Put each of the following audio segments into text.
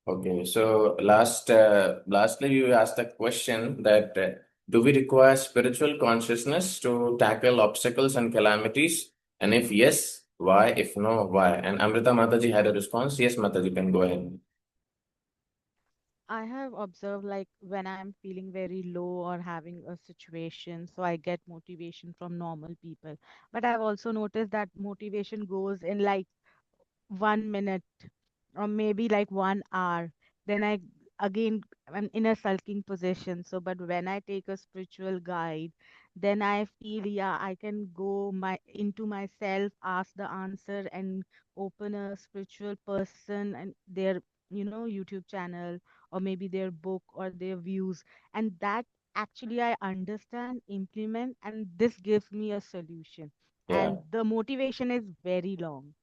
Okay, so lastly, you asked the question that do we require spiritual consciousness to tackle obstacles and calamities? And if yes, why? If no, why? And Amrita Mataji had a response. Yes, Mataji, can go ahead. I have observed like when I'm feeling very low or having a situation, so I get motivation from normal people. But I've also noticed that motivation goes in like 1 minute or maybe like 1 hour. Then again I'm in a sulking position. So, but when I take a spiritual guide, then I feel yeah, I can go my into myself, ask the answer, and open a spiritual person and their YouTube channel or maybe their book or their views, and that actually I understand, implement, and this gives me a solution. Yeah. And the motivation is very long.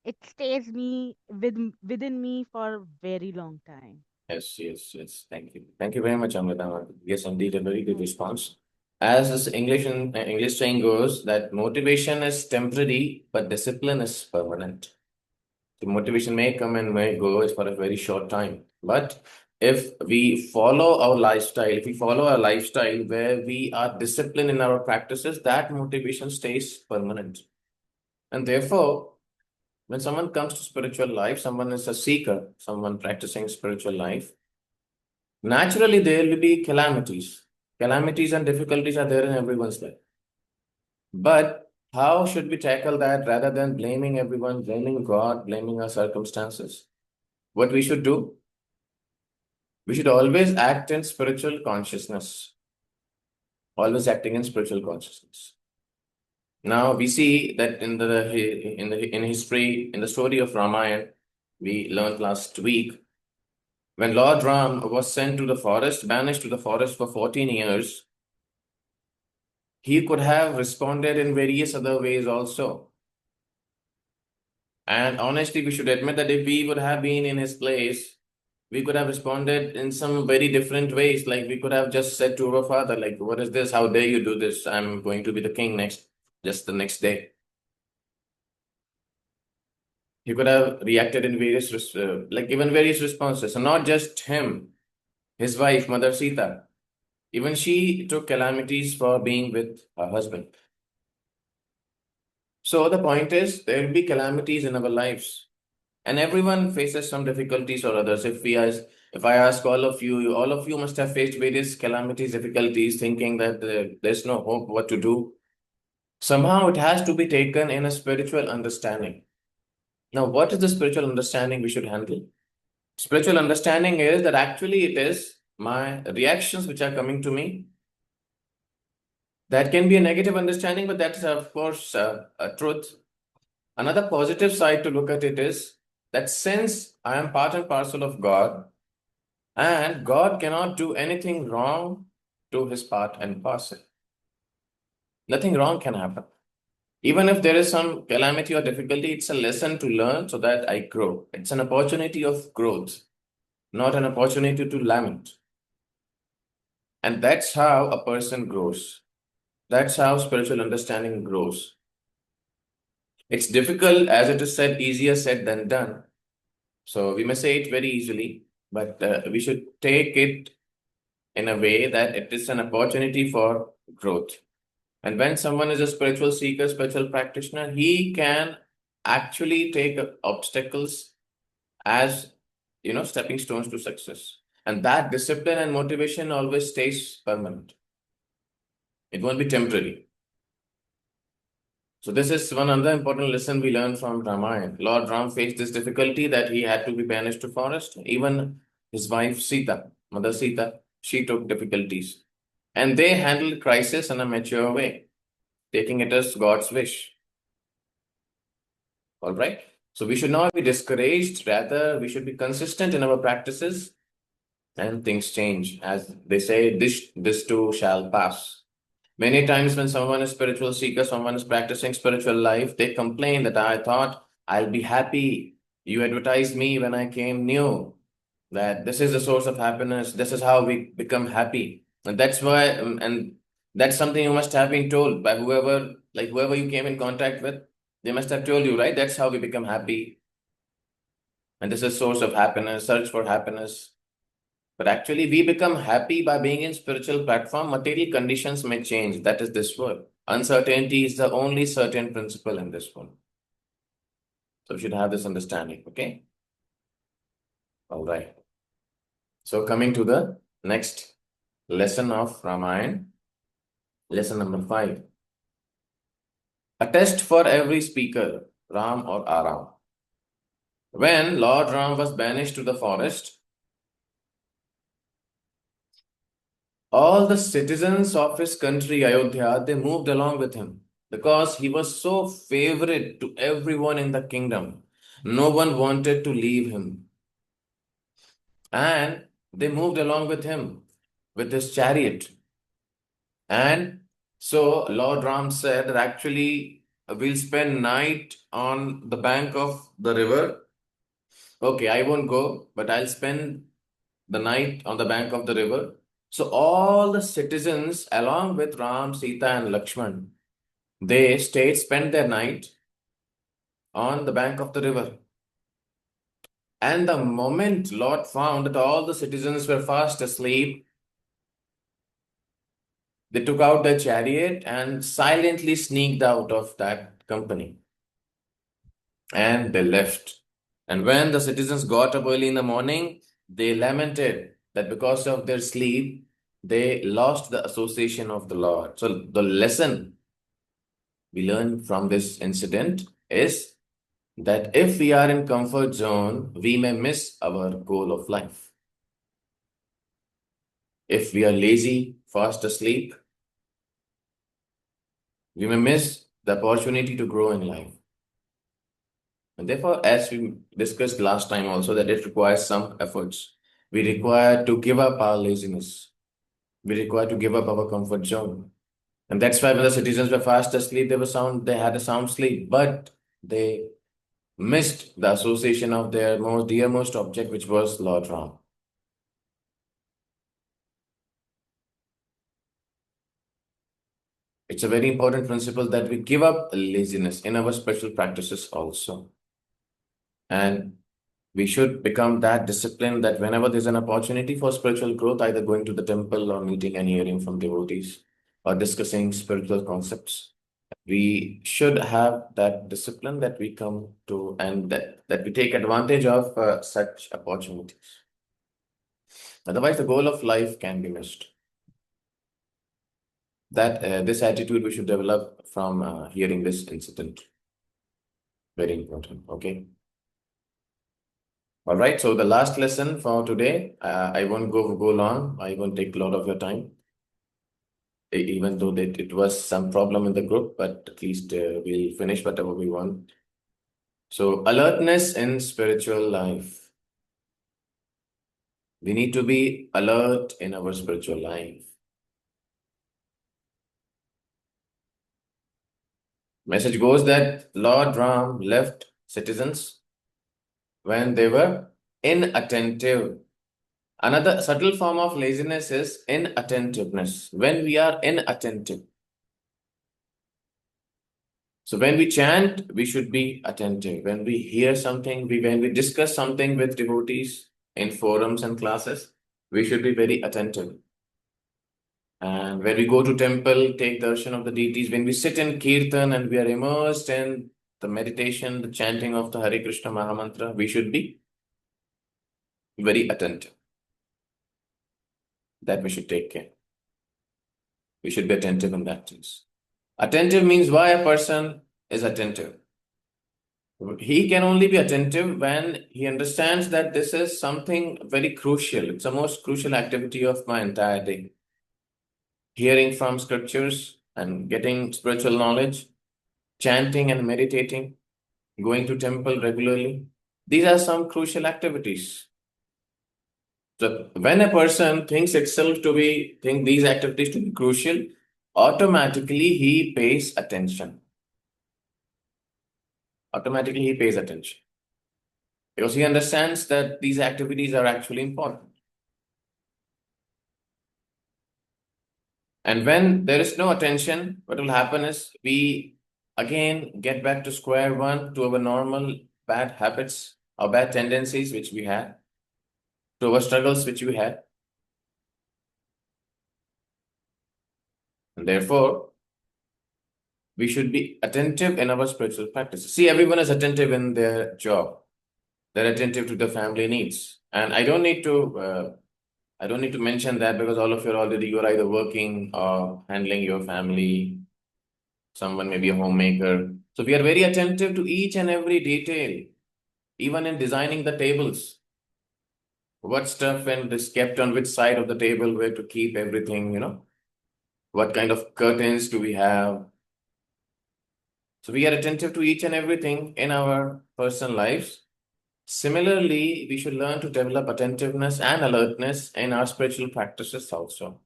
It stays me within me for a very long time. Yes, yes, yes. Thank you. Thank you very much, Amrita. Yes, indeed, a very good Hmm. response. As this English saying goes, that motivation is temporary, but discipline is permanent. The motivation may come and may go for a very short time. But if we follow our lifestyle, if we follow a lifestyle where we are disciplined in our practices, that motivation stays permanent. And therefore, when someone comes to spiritual life, someone is a seeker, someone practicing spiritual life, naturally there will be calamities. Calamities and difficulties are there in everyone's life. But how should we tackle that rather than blaming everyone, blaming God, blaming our circumstances? What we should do? We should always act in spiritual consciousness, always acting in spiritual consciousness. Now we see that in history, in the story of Ramayana, we learned last week, when Lord Ram was sent to the forest, banished to the forest for 14 years, he could have responded in various other ways also. And honestly, we should admit that if we would have been in his place, we could have responded in some very different ways. Like we could have just said to our father, like, what is this? How dare you do this? I'm going to be the king next, just the next day. He could have reacted in like given various responses. And not just him, his wife, Mother Sita. Even she took calamities for being with her husband. So the point is, there will be calamities in our lives. And everyone faces some difficulties or others. If I ask all of you must have faced various calamities, difficulties, thinking that there's no hope, what to do. Somehow it has to be taken in a spiritual understanding. Now, what is the spiritual understanding we should handle? Spiritual understanding is that actually it is my reactions which are coming to me. That can be a negative understanding, but that's of course a truth. Another positive side to look at it is that since I am part and parcel of God, and God cannot do anything wrong to his part and parcel. Nothing wrong can happen. Even if there is some calamity or difficulty, it's a lesson to learn so that I grow. It's an opportunity of growth, not an opportunity to lament. And that's how a person grows. That's how spiritual understanding grows. It's difficult, as it is said, easier said than done. So we may say it very easily, but we should take it in a way that it is an opportunity for growth. And when someone is a spiritual seeker, spiritual practitioner, he can actually take obstacles as stepping stones to success. And that discipline and motivation always stays permanent. It won't be temporary. So this is one other important lesson we learn from Ramayana. Lord Ram faced this difficulty that he had to be banished to forest. Even his wife Sita, Mother Sita, she took difficulties. And they handled crisis in a mature way, taking it as God's wish. All right. So we should not be discouraged. Rather, we should be consistent in our practices and things change. As they say, this too shall pass. Many times when someone is spiritual seeker, someone is practicing spiritual life, they complain that I thought I'll be happy. You advertised me when I came new, that this is the source of happiness. This is how we become happy. And that's why, and that's something you must have been told by whoever you came in contact with. They must have told you, right? That's how we become happy. and this is source of happiness, search for happiness. But actually, we become happy by being in spiritual platform. Material conditions may change. That is this world. Uncertainty is the only certain principle in this world. So we should have this understanding. Okay. All right. So coming to the next lesson of Ramayana, lesson number 5. A test for every speaker, Ram or Aram. When Lord Ram was banished to the forest, all the citizens of his country, Ayodhya, they moved along with him because he was so favorite to everyone in the kingdom. No one wanted to leave him. And they moved along with him with his chariot. And so Lord Ram said that actually we'll spend night on the bank of the river. Okay, I won't go, but I'll spend the night on the bank of the river. So all the citizens, along with Ram, Sita, and Lakshman, they stayed, spent their night on the bank of the river. And the moment Lord found that all the citizens were fast asleep, they took out their chariot and silently sneaked out of that company. And they left. And when the citizens got up early in the morning, they lamented that because of their sleep, they lost the association of the Lord. So the lesson we learn from this incident is that if we are in comfort zone, we may miss our goal of life. If we are lazy, fast asleep, we may miss the opportunity to grow in life. And therefore, as we discussed last time also, that it requires some efforts. We require to give up our laziness. We require to give up our comfort zone. And that's why when the citizens were fast asleep, they had a sound sleep, but they missed the association of their most dearmost object, which was Lord Ram. It's a very important principle that we give up laziness in our special practices also. And we should become that disciplined that whenever there's an opportunity for spiritual growth, either going to the temple or meeting and hearing from devotees or discussing spiritual concepts, we should have that discipline that we come to and that we take advantage of such opportunities. Otherwise, the goal of life can be missed. That this attitude we should develop from hearing this incident. Very important. Okay. All right. So the last lesson for today, I won't go long. I won't take a lot of your time, even though that it was some problem in the group, but at least we'll finish whatever we want. So alertness in spiritual life. We need to be alert in our spiritual life. Message goes that Lord Ram left citizens when they were inattentive. Another subtle form of laziness is inattentiveness. When we are inattentive. So when we chant, we should be attentive. When we hear something, when we discuss something with devotees in forums and classes, we should be very attentive. And when we go to temple, take darshan of the deities, when we sit in kirtan and we are immersed in the meditation, the chanting of the Hare Krishna Mahamantra, we should be very attentive. That we should take care. We should be attentive in that sense. Attentive means why a person is attentive. He can only be attentive when he understands that this is something very crucial. It's the most crucial activity of my entire day. Hearing from scriptures and getting spiritual knowledge, chanting and meditating, going to temple regularly. These are some crucial activities. So when a person thinks itself to be, think these activities to be crucial, automatically he pays attention. Automatically he pays attention because he understands that these activities are actually important. And when there is no attention, what will happen is we again get back to square one to our normal bad habits. our bad tendencies which we had, to our struggles which we had. And therefore, we should be attentive in our spiritual practices. See, everyone is attentive in their job. They're attentive to the family needs. And I don't need to mention that because all of you are already, you're either working or handling your family. Someone may be a homemaker. So we are very attentive to each and every detail, even in designing the tables. What stuff and is kept on which side of the table, where to keep everything, what kind of curtains do we have? So we are attentive to each and everything in our personal lives. Similarly, we should learn to develop attentiveness and alertness in our spiritual practices also.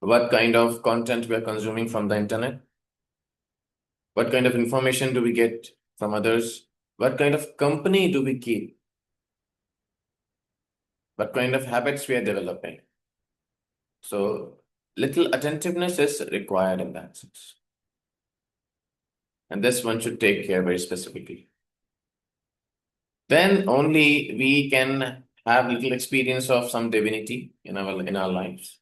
What kind of content we are consuming from the internet? What kind of information do we get from others? What kind of company do we keep? What kind of habits we are developing? So, little attentiveness is required in that sense. And this one should take care very specifically. Then only we can have little experience of some divinity in our lives.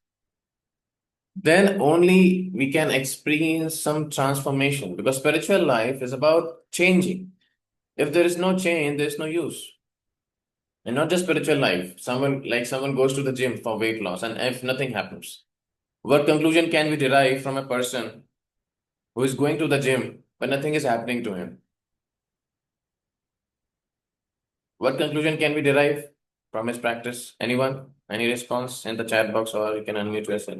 Then only we can experience some transformation, because spiritual life is about changing. If there is no change, there's no use. And not just spiritual life. Someone goes to the gym for weight loss, and if nothing happens, what conclusion can we derive from a person who is going to the gym but nothing is happening to him? What conclusion can we derive from his practice? Anyone? Any response in the chat box, or you can unmute yourself?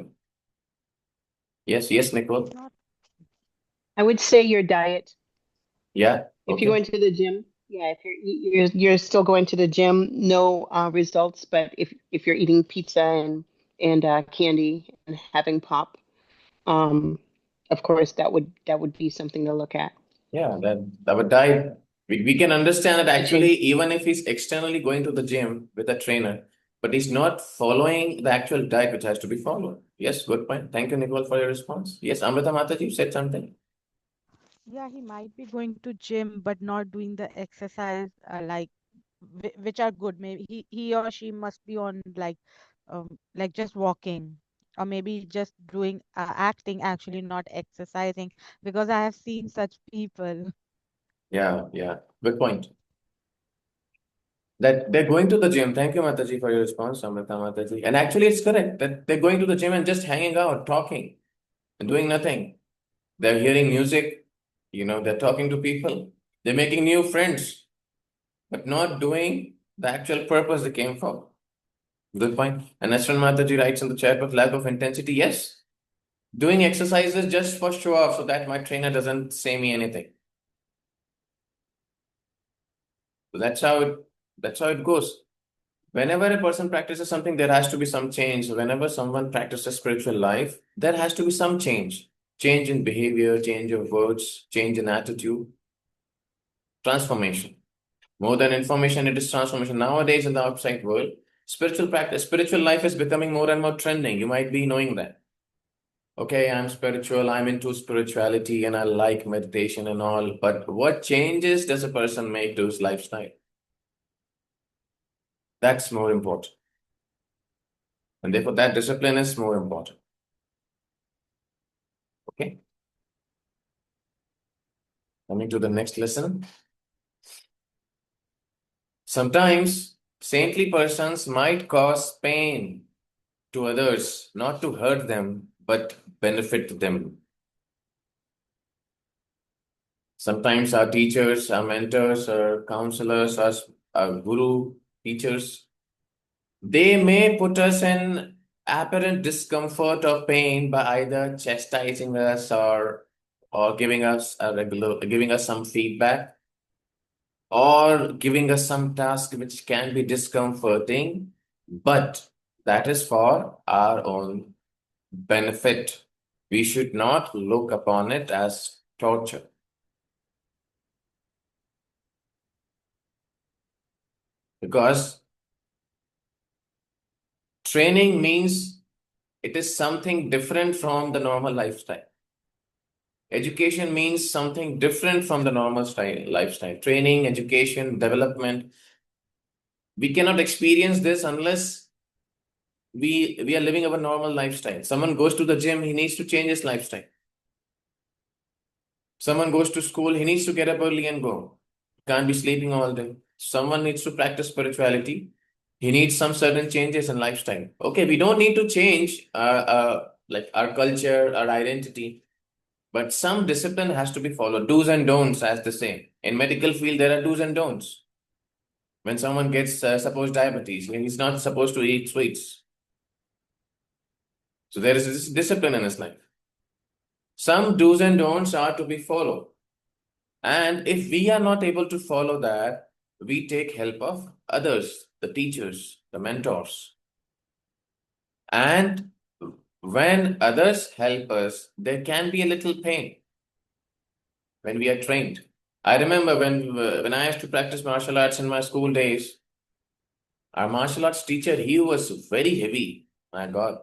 Yes, yes, Nicole. Not. I would say your diet. Yeah, If you're okay. going to the gym, yeah, if you're still going to the gym, no results. But if you're eating pizza and candy and having pop, um, of course that would be something to look at Yeah, that would die. We can understand that to change. actually, even if he's externally going to the gym with a trainer, but he's not following the actual diet which has to be followed. Yes, good point. Thank you, Nicole, for your response. Yes, Amrita Mataji, you said something. Yeah, he might be going to gym but not doing the exercise like which are good. Maybe he or she must be on like just walking, or maybe just doing acting, actually not exercising, because I have seen such people. Yeah, yeah, good point. That they're going to the gym. Thank you, Mataji, for your response, Amrita Mataji. And actually, it's correct that they're going to the gym and just hanging out, talking, and doing nothing. They're hearing music, they're talking to people, they're making new friends, but not doing the actual purpose they came for. Good point. And Ashwin Mataji writes in the chat with lack of intensity. Yes, doing exercises just for show off so that my trainer doesn't say me anything. So that's how it goes. Whenever a person practices something, there has to be some change. Whenever someone practices spiritual life, there has to be some change. Change in behavior, change of words, change in attitude, transformation. More than information, it is transformation. Nowadays in the outside world, spiritual life is becoming more and more trending. You might be knowing that. Okay, I'm spiritual, I'm into spirituality, and I like meditation and all. But what changes does a person make to his lifestyle? That's more important. And therefore, that discipline is more important. Okay, coming to the next lesson. Sometimes saintly persons might cause pain to others, not to hurt them, but benefit them. Sometimes our teachers, our mentors, our counselors, our guru, teachers, they may put us in apparent discomfort or pain by either chastising us or giving us some feedback, or giving us some task which can be discomforting, but that is for our own benefit. We should not look upon it as torture, because training means it is something different from the normal lifestyle. Education means something different from the normal lifestyle. Training, education, development. We cannot experience this unless we are living our normal lifestyle. Someone goes to the gym, he needs to change his lifestyle. Someone goes to school, he needs to get up early and go. Can't be sleeping all day. Someone needs to practice spirituality. He needs some certain changes in lifestyle. Okay, we don't need to change like our culture, our identity, but some discipline has to be followed. Do's and don'ts, as they say. In medical field, there are do's and don'ts. When someone gets, suppose, diabetes, he's not supposed to eat sweets. So there is this discipline in his life. Some do's and don'ts are to be followed. And if we are not able to follow that, we take help of others, the teachers, the mentors. And when others help us, there can be a little pain when we are trained. I remember when I used to practice martial arts in my school days, our martial arts teacher, he was very heavy. My God.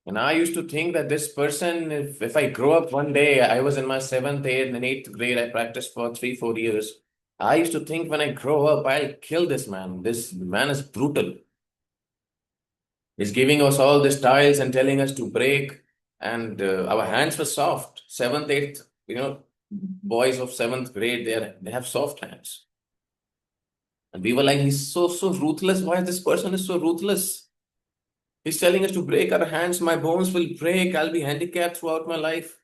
And I used to think that this person, if I grow up one day, I was in my seventh, eighth, and eighth grade, I practiced for 3, 4 years. I used to think when I grow up, I'll kill this man. This man is brutal. He's giving us all the styles and telling us to break. And our hands were soft. Seventh, eighth, boys of seventh grade, they have soft hands. And we were like, he's so ruthless. Why this person is so ruthless? He's telling us to break our hands. My bones will break. I'll be handicapped throughout my life.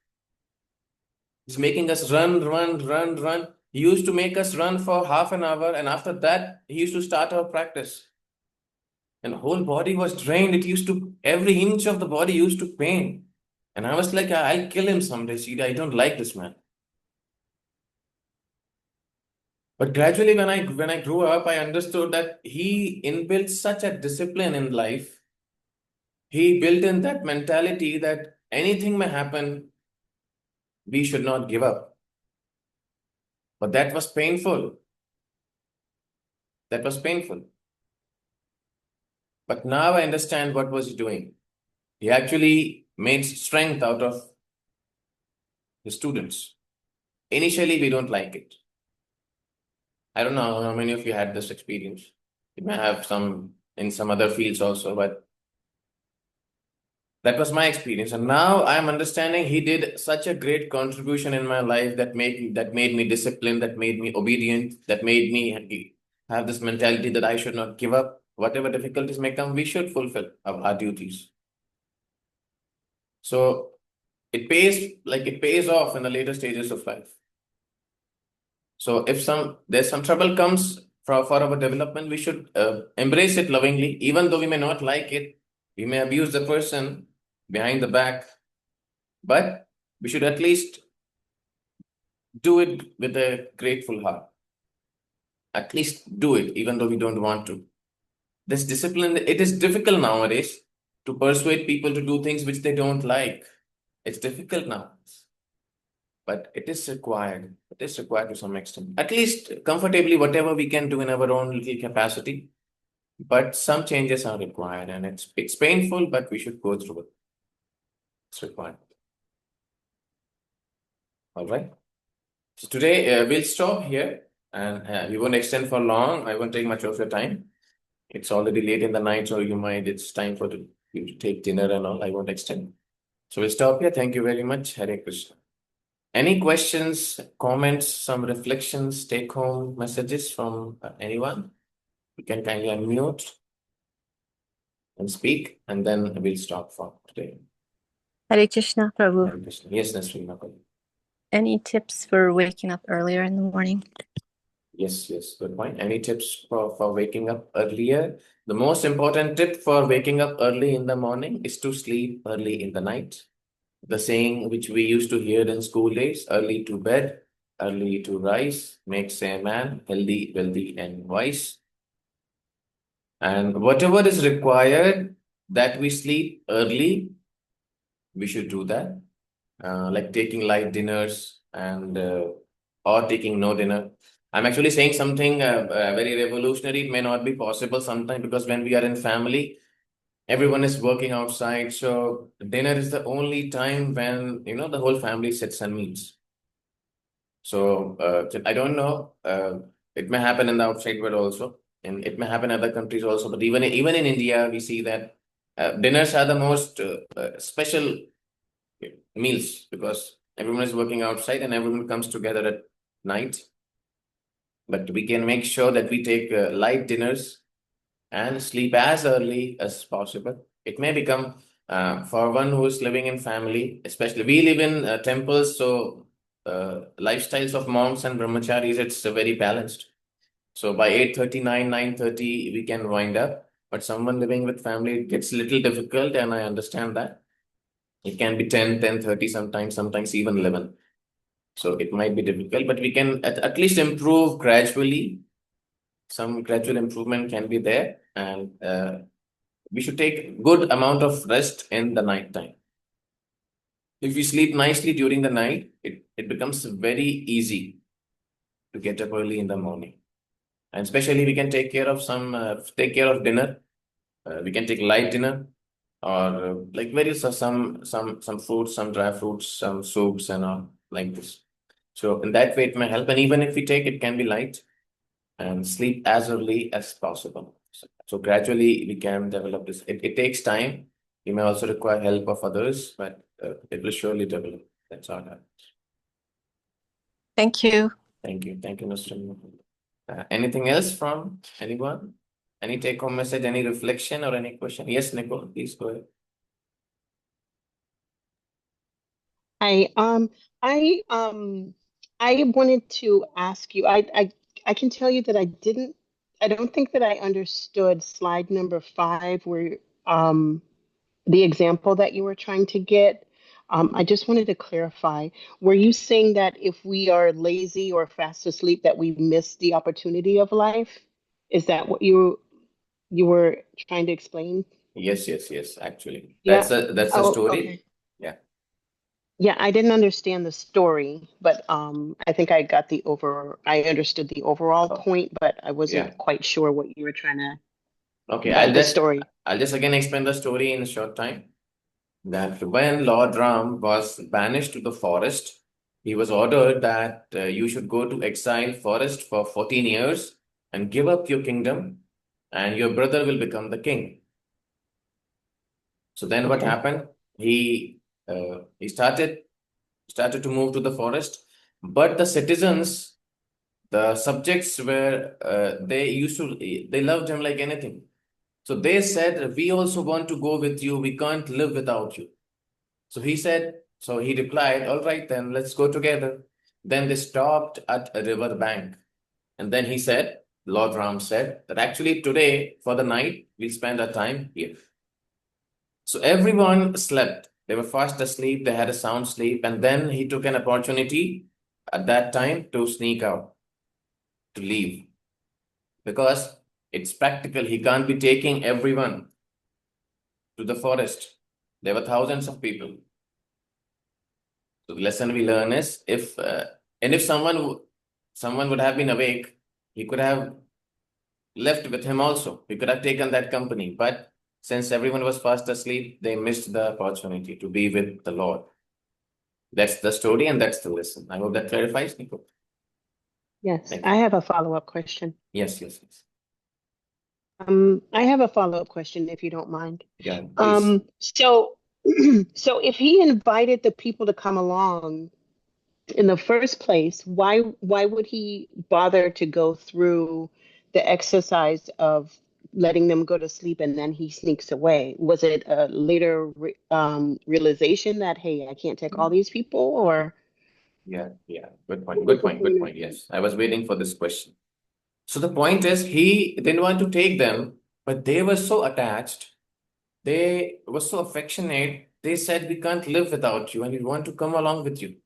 He's making us run, run, run, run. He used to make us run for half an hour. And after that, he used to start our practice. And the whole body was drained. Every inch of the body used to pain. And I was like, I'll kill him someday. See, I don't like this man. But gradually, when I grew up, I understood that he inbuilt such a discipline in life. He built in that mentality that anything may happen, we should not give up. But that was painful. That was painful. But now I understand what was he doing. He actually made strength out of his students. Initially, we don't like it. I don't know how many of you had this experience. You may have some in some other fields also, but that was my experience. And now I'm understanding he did such a great contribution in my life that made me disciplined, that made me obedient, that made me have this mentality that I should not give up. Whatever difficulties may come, we should fulfill our duties. So it pays off in the later stages of life. So if there's some trouble comes for our development, we should embrace it lovingly, even though we may not like it. We may abuse the person behind the back, but we should at least do it with a grateful heart. At least do it, even though we don't want to. This discipline, it is difficult nowadays to persuade people to do things which they don't like. It's difficult now, but it is required. It is required to some extent. At least comfortably, whatever we can do in our own little capacity. But some changes are required, and it's painful, but we should go through it. It's required. All right. So today we'll stop here, and we won't extend for long. I won't take much of your time. It's already late in the night, so it's time for you to take dinner and all. I won't extend. So we'll stop here. Thank you very much. Hare Krishna. Any questions, comments, some reflections, take home messages from anyone? You can kindly unmute and speak, and then we'll stop for today. Hare Krishna, Prabhu. Hare Krishna. Yes, Nasreen. Any tips for waking up earlier in the morning? Yes, good point. Any tips for waking up earlier? The most important tip for waking up early in the morning is to sleep early in the night. The saying which we used to hear in school days, early to bed, early to rise, makes a man healthy, wealthy, and wise. And whatever is required that we sleep early, we should do that. Like taking light dinners and or taking no dinner. I'm actually saying something very revolutionary. It may not be possible sometimes because when we are in family, Everyone is working outside, so dinner is the only time when, the whole family sits and meets. So I don't know. It may happen in the outside world also, and it may happen in other countries also. But even in India, we see that dinners are the most special meals because everyone is working outside and everyone comes together at night. But we can make sure that we take light dinners and sleep as early as possible. It may become for one who is living in family, especially we live in temples, so lifestyles of monks and brahmacharis, it's very balanced. So by 8:39, 9:30, we can wind up. But someone living with family, it gets a little difficult, and I understand that. It can be 10, 10:30 sometimes even 11. So it might be difficult, but we can at least improve gradually. Some gradual improvement can be there, and we should take good amount of rest in the night time. If we sleep nicely during the night, it becomes very easy to get up early in the morning. And especially we can take care of dinner. We can take light dinner or like various some fruits, some dry fruits, some soups and all like this. So in that way it may help. And even if we take it can be light and sleep as early as possible. So gradually we can develop this. It takes time. You may also require help of others, but it will surely develop. That's all. Thank you. Thank you. Thank you, Mr. Mukunda. Anything else from anyone? Any take-home message, any reflection or any question? Yes, Nicole, please go ahead. I I I wanted to ask you. I can tell you that I don't think that I understood slide number 5 where the example that you were trying to get. I just wanted to clarify. Were you saying that if we are lazy or fast asleep that we miss the opportunity of life? Is that what you were trying to explain? Yes, actually. Yeah. That's a Oh, story. okay. Yeah. Yeah, I didn't understand the story, but I think I understood the overall Oh, point, but I yeah. wasn't quite sure what you were trying to Okay, about the story. I'll just again explain the story in a short time. That when Lord Ram was banished to the forest, he was ordered that you should go to exile forest for 14 years and give up your kingdom, and your brother will become the king. So then what Okay. happened? He started to move to the forest, but the citizens, the subjects were they loved him like anything. So they said, "We also want to go with you. We can't live without you." So he replied, "All right, then let's go together." Then they stopped at a river bank. And then Lord Ram said, that actually today for the night, we'll spend our time here. So everyone slept. They were fast asleep. They had a sound sleep. And then he took an opportunity at that time to sneak out, to leave. Because it's practical. He can't be taking everyone to the forest. There were thousands of people. So the lesson we learn is if someone would have been awake, he could have left with him also. He could have taken that company. But since everyone was fast asleep, they missed the opportunity to be with the Lord. That's the story and that's the lesson. I hope that clarifies, Nico. Yes, Thank I you. have a follow-up question. Yes. I have a follow-up question if you don't mind. Yeah, please. So so if he invited the people to come along in the first place, why would he bother to go through the exercise of letting them go to sleep and then he sneaks away? Was it a later realization that hey, I can't take all these people, or Yeah. Good point. what was Good the point. Good point of point. Yes. I was waiting for this question. So the point is he didn't want to take them, but they were so attached. They were so affectionate. They said, "We can't live without you and we want to come along with you.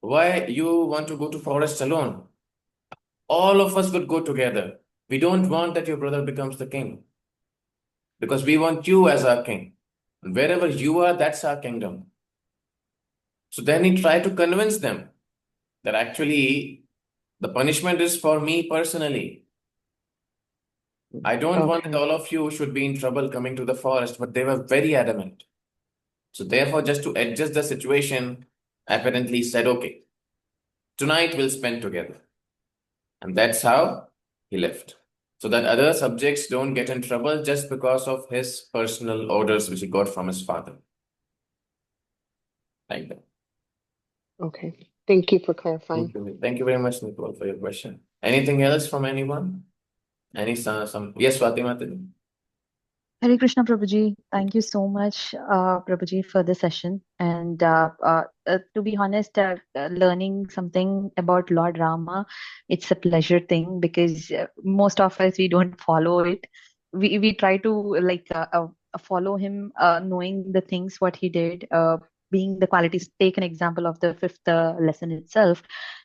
Why you want to go to forest alone? All of us would go together. We don't want that your brother becomes the king because we want you as our king. And wherever you are, that's our kingdom." So then he tried to convince them that actually the punishment is for me personally. I don't want that Okay. all of you should be in trouble coming to the forest, but they were very adamant. So therefore, just to adjust the situation, apparently said, okay, tonight we'll spend together. And that's how he left. So that other subjects don't get in trouble just because of his personal orders which he got from his father. Like that. Okay. Thank you for clarifying. Thank you very much, Nicole, for your question. Anything else from anyone? Some yes, Fatima. Hare Krishna, Prabhuji. Thank you so much, Prabhuji, for the session. And to be honest, learning something about Lord Rama, it's a pleasure thing because most of us we don't follow it. We try to follow him, knowing the things what he did. Being the qualities, take an example of the fifth lesson itself.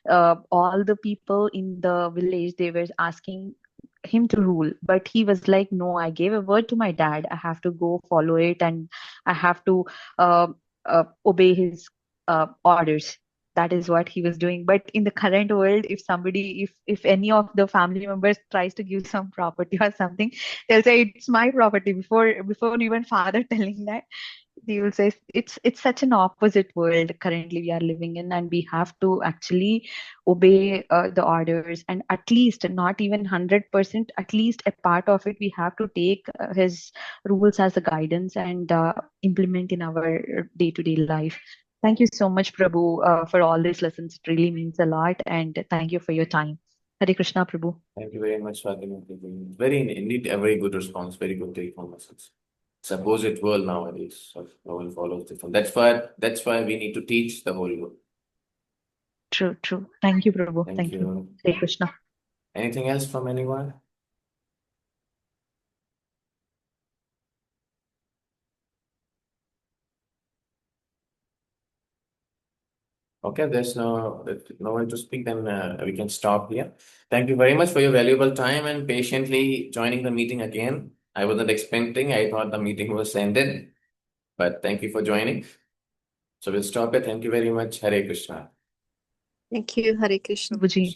All the people in the village they were asking him to rule, but he was like, no, I gave a word to my dad, I have to go follow it, and I have to uh, obey his orders. That is what he was doing. But in the current world, if somebody, if any of the family members tries to give some property or something, they'll say it's my property before even father telling that. They will say it's such an opposite world currently we are living in, and we have to actually obey the orders, and at least not even 100%, at least a part of it we have to take his rules as a guidance and implement in our day-to-day life. Thank you so much, Prabhu, for all these lessons. It really means a lot, and thank you for your time. Hare Krishna, Prabhu. Thank you very much, Fatima. Very indeed a very good response, very good take on message. Suppose it world nowadays, so no one follows different. That's why we need to teach the whole world. True. Thank you, Prabhu. Thank Thank you. you. Hare Krishna. Anything else from anyone? Okay, there's no one to speak, then we can stop here. Thank you very much for your valuable time and patiently joining the meeting again. I wasn't expecting, I thought the meeting was ended, but thank you for joining. So we'll stop it. Thank you very much. Hare Krishna. Thank you. Hare Krishna. Prabhuji.